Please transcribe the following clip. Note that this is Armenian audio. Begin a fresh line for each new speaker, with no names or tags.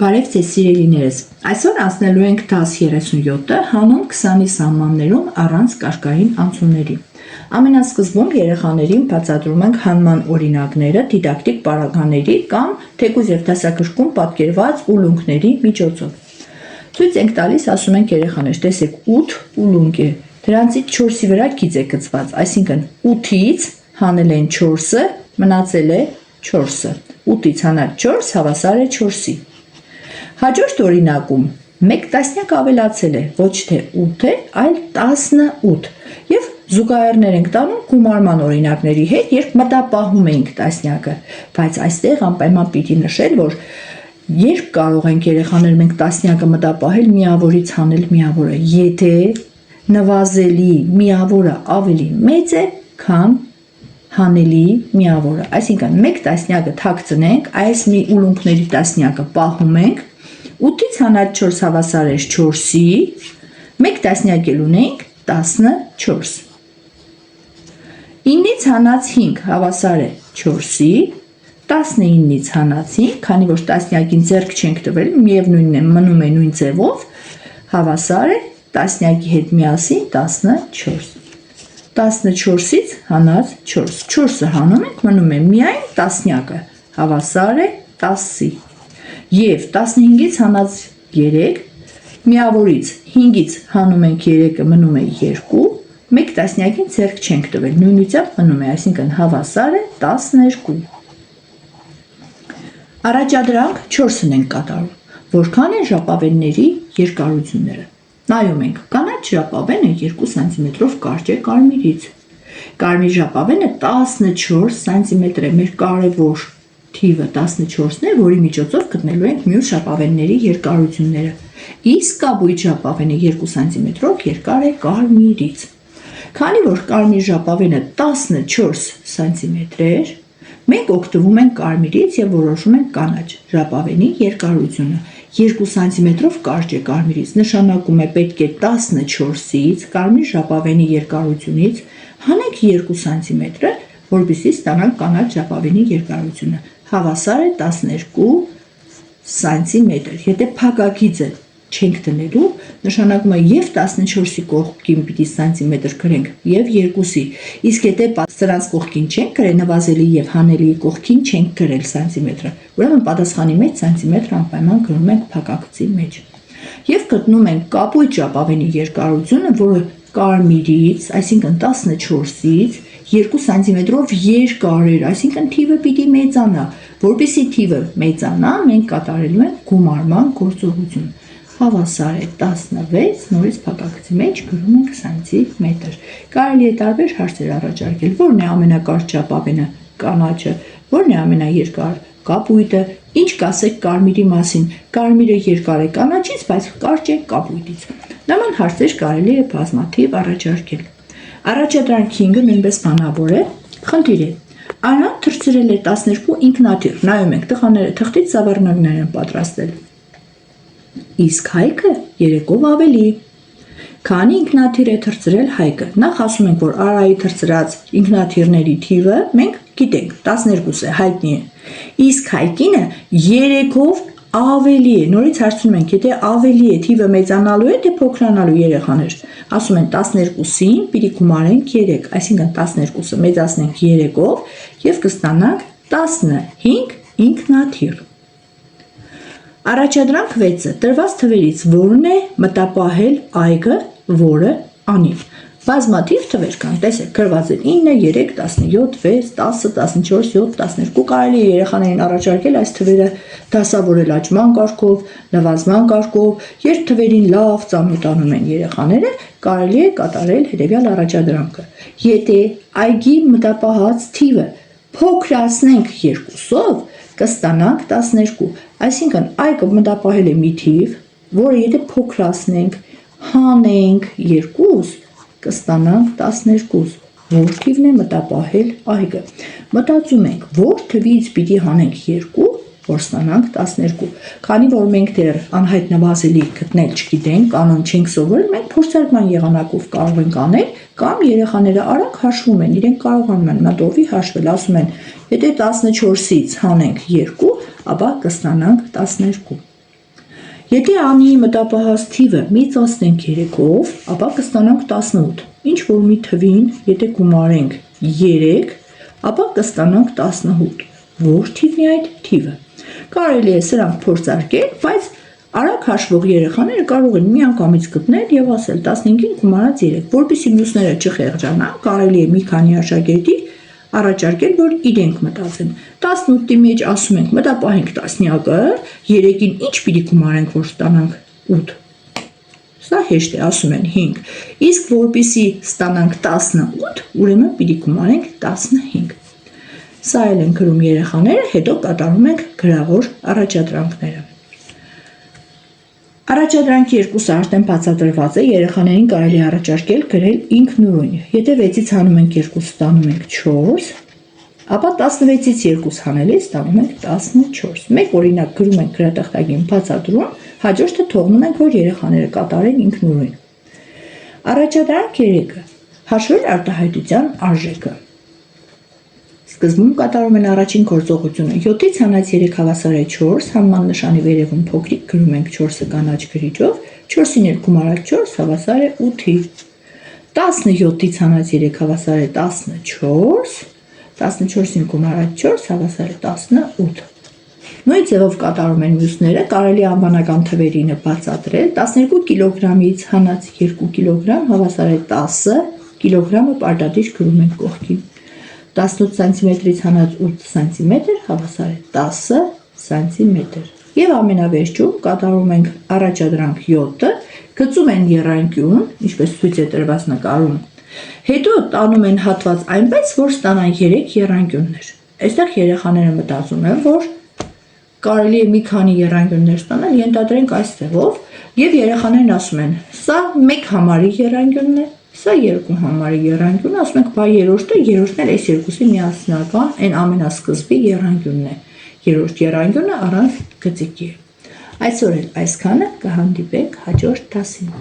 Բարև ձեզ սիրելիներս, այսօր անցնելու ենք դաս 37-ը հանուն 20-ի սահմաններում առանց կարգային անցումների։ Ամենասկզբում երեխաներին բացատրում ենք հանման օրինակները դիդակտիկ պարագաների կամ թեկուզ և դասագրքում պատկերված ուլունքների միջոցով։ Ցույց ենք տալիս, ասում ենք երեխաներ, տեսեք 8 ուլունք է, դրանցից 4-ի վրա գիծ է գծված, այսինքն 8-ից հանել են 4-ը, մնացել է 4-ը, 8-ից հանած 4 հավասար է 4-ի։ Հաջորդ օրինակում 1 տասնյակ ավելացել է, ոչ թե 8 է, այլ 18 և զուգահեռներ ենք տանում գումարման օրինակների հետ, երբ մտապահում ենք տասնյակը, բայց այստեղ անպայման պիտի նշել, որ երբ կարող ենք երեխաներ մենք տասնյակը մտապահել միավորից հանել միավորը, եթե նվազելի միավորը ավելի մեծ է, քան հանելի միավորը, այսինքն 1 տասնյակը թաքցնենք, այս մի ուլունքների տասնյակը պահում ենք, 8-ից հանած 4 հավասար է 4-ի, 1 տասնյակ էլ ունենք 14, 9-ից հանած 5 հավասար է 4-ի, 19-ից հանած 5, քանի որ տասնյակին ձեռք չենք տվել, միևնույնն է մնում է նույն ձևով, հավասար է տասնյակի հետ միասին 14, 14-ից հանած 4, 4-ը հանում ենք, մնում է միայն տասնյակը, հավասար է 10-ի, և 15-ից հանած 3, միավորից 5-ից հանում ենք 3-ը, մնում է 2, 1 տասնյակին ձեռք չենք տվել, նույնությամբ մնում է, այսինքն հավասար է 12։ Առաջադրանք 4-ն ենք կատարում, որքան են ժապավենների երկարությունները։ Նայում ենք, կանաչ ժապավենը 2 սանտիմետրով կարճ է կարմիրից, կարմիր ժապավենը 14 սանտիմետր է, մեր կարևոր թիվը 14-ն է, որի միջոցով գտնելու ենք մյուս ժապավենների երկարությունները, իսկ կապույտ ժապավենը 2 սանտիմետրով երկար է կարմիրից։ Քանի որ կարմիր ժապավենը 14 սանտիմետր էր, մենք օգտվում ենք կարմիրից և որոշում ենք կանաչ ժապավենի երկարությունը։ 2 սանտիմետրով կարճ է կարմիրից, նշանակում է պետք է 14-ից կարմիր ժապավենի երկարությունից հանենք 2 սանտիմետրը, որպեսզի ստանանք կանաչ ժապավենի երկարությունը, հավասար է 12 սանտիմետր։ Եթե փակագիծը չենք դնելու, նշանակում է և 14-ի կողքին պիտի սանտիմետր գրենք, և 2-ի, իսկ եթե սրանց կողքին չենք գրել, նվազելի և հանելիի կողքին չենք գրել սանտիմետրը, ուրեմն պատասխանի մեջ սանտիմետր անպայման գրում ենք փակագծի մեջ։ Եվ գտնում ենք կապույտ ժապավենի երկարությունը, որը կարմիրից, այսինքն 14-ից 2 սանտիմետրով երկար էր, այսինքն թիվը պիտի մեծանա, որպեսզի թիվը մեծանա, մենք կատարելու ենք գումարման գործողություն, հավասար է 16, նորից փակագծի մեջ գրում ենք սանտիմետր։ Կարելի է տարբեր հարցեր առաջարկել, որն է ամենակարճ ժապավենը, կանաչը, որն է ամենաերկար, կապույտը, ինչ կասեք կարմիրի մասին, կարմիրը երկար է կանաչից, բայց կարճ է կապույտից։ Նման հարցեր կարելի է բազմաթիվ առաջարկել։ Առաջադրանք 5-ը նույնպես բանավոր է, խնդիր է։ Արան թռցրել է 12 ինքնաթիռ, նայում ենք, տղաները թղթից զավառնակներ են պատրաստել, իսկ Հայկը 3-ով ավելի։ Քանի ինքնաթիռ է թռցրել Հայկը, նախ ասում ենք, որ Արայի թռցրած ինքնաթիռների թիվը մենք գիտենք, 12 է, հայտնի է, իսկ Հայկինը 3-ով ավելի է, նորից հարցնում ենք, եթե ավելի է, թիվը մեծանալու է, թե փոքրանալու երեխաներ, ասում են 12-ին պիտի գումարենք 3, այսինքն 12-ը մեծացնենք 3-ով և կստանանք 15 ինքնաթիռ։ Առաջադրանք 6-ը, տրված թվերից որն է մտապահել այգը, որը անի։ Բազմաթիվ թվեր կան, տեսեք, գրված է 9, 3, 17, 6, 10, 14, 7, 12, կարելի է երեխաներին առաջարկել այս թվերը դասավորել աճման կարգով, նվազման կարգով, երբ թվերին լավ ծանոթանում են երեխաները, կարելի է կատարել հետևյալ առաջադրանքը։ Եթե այգի մտապահած թիվը փոքրացնենք 2-ով, կստանանք 12, այսինքն այգը մտապահել է մի թիվ, որը եթե փոքրացնենք, հանենք 2, կստանանք 12, որ թիվն է մտապահել այգը։ Մտածում ենք, որ թվից պիտի հանենք 2, որ ստանանք 12, քանի որ մենք դեռ անհայտ նվազելի գտնել չգիտենք, կանոն չենք սովորել, մենք փորձարկման եղանակով կարող ենք անել, կամ երեխաները արագ հաշվում են, իրենք կարողանում են մտովի հաշվել, ասում են, եթե 14-ից հանենք 2, ապա կստանանք 12։ Եթե անի մտապահած թիվը մի 13-ով, ապա կստանանք 18, ինչ որ մի թվին, եթե գումարենք 3, ապա կստանանք 18, որ թիվն է այդ թիվը։ Կարելի է սրանք փորձարկել, բայց արագ հաշվող երեխաները կարող են միանգամից գտնել եւ ասել 15-ին գումարած 3, որպեսզի մյուսները չխեղճանան, կարելի է մի քանի աշակերտի առաջարկել, որ իրենք մտածեն։ 18-ի մեջ ասում ենք մտապահենք տասնյակը, 3-ին ինչ պիտի գումարենք, որ ստանանք 8։ Սա հեշտ է, ասում են 5։ Իսկ որպեսզի ստանանք 18, ուրեմն պիտի գումարենք 15։ Սա էլ են գրում երեխաները, հետո կատարում ենք գրավոր առաջադրանքները։ Առաջադրանքի երկուսը արդեն բացատրված է, երեխաներին կարելի է առաջարկել գրել ինքնուրույն։ Եթե 6-ից հանում ենք 2, ստանում ենք 4, ապա 16-ից 2 հանելիս ստանում ենք 14։ Մեկ օրինակ գրում ենք գրատախտակին բացատրում, հաջորդը թողնում ենք, որ երեխաները կատարեն ինքնուրույն։ Առաջադրանք 3-ը հաշվել արտահայտության արժեքը։ Սկզբում կատարում են առաջին գործողությունը 7-ից հանած 3 հավասար է 4, հանման նշանի վերևում փոքրիկ գրում ենք 4-ը կանաչ գրիչով, 4-ին 2 գումարած 4 հավասար է 8-ի։ 17-ից հանած 3 հավասար է 14, 14-ին գումարած 4 հավասար է 18։ Նույն ձևով կատարում են մյուսները, կարելի է անվանական թվերինը բացատրել, 12 կիլոգրամից հանած 2 կիլոգրամ հավասար է 10 կիլոգրամը պարտադիր գրում ենք կողքին։ 18 սանտիմետրից հանած 8 սանտիմետր հավասար է 10 սանտիմետր։ Եվ ամենավերջում կատարում ենք առաջադրանք 7-ը, գծում են եռանկյուն, ինչպես ցույց է տրված նկարում։ Հետո տանում են հատված այնպես, որ ստանան 3 եռանկյուններ։ Այստեղ երեխաները մտածում են, որ կարելի է մի քանի եռանկյուններ ստանալ, ենթադրենք այս ձևով, եւ երեխաներն ասում են, սա 1 համարի եռանկյունն է, սա 2 համարի եռանկյունը, ասում ենք, բայ երրորդն էլ այս երկուսի միասնական, այն ամենասկզբի եռանկյունն է։ Երրորդ եռանկյունը առանց գծիկի է։ Այսօր էլ այսքանը, կհանդիպենք հաջորդ դասին։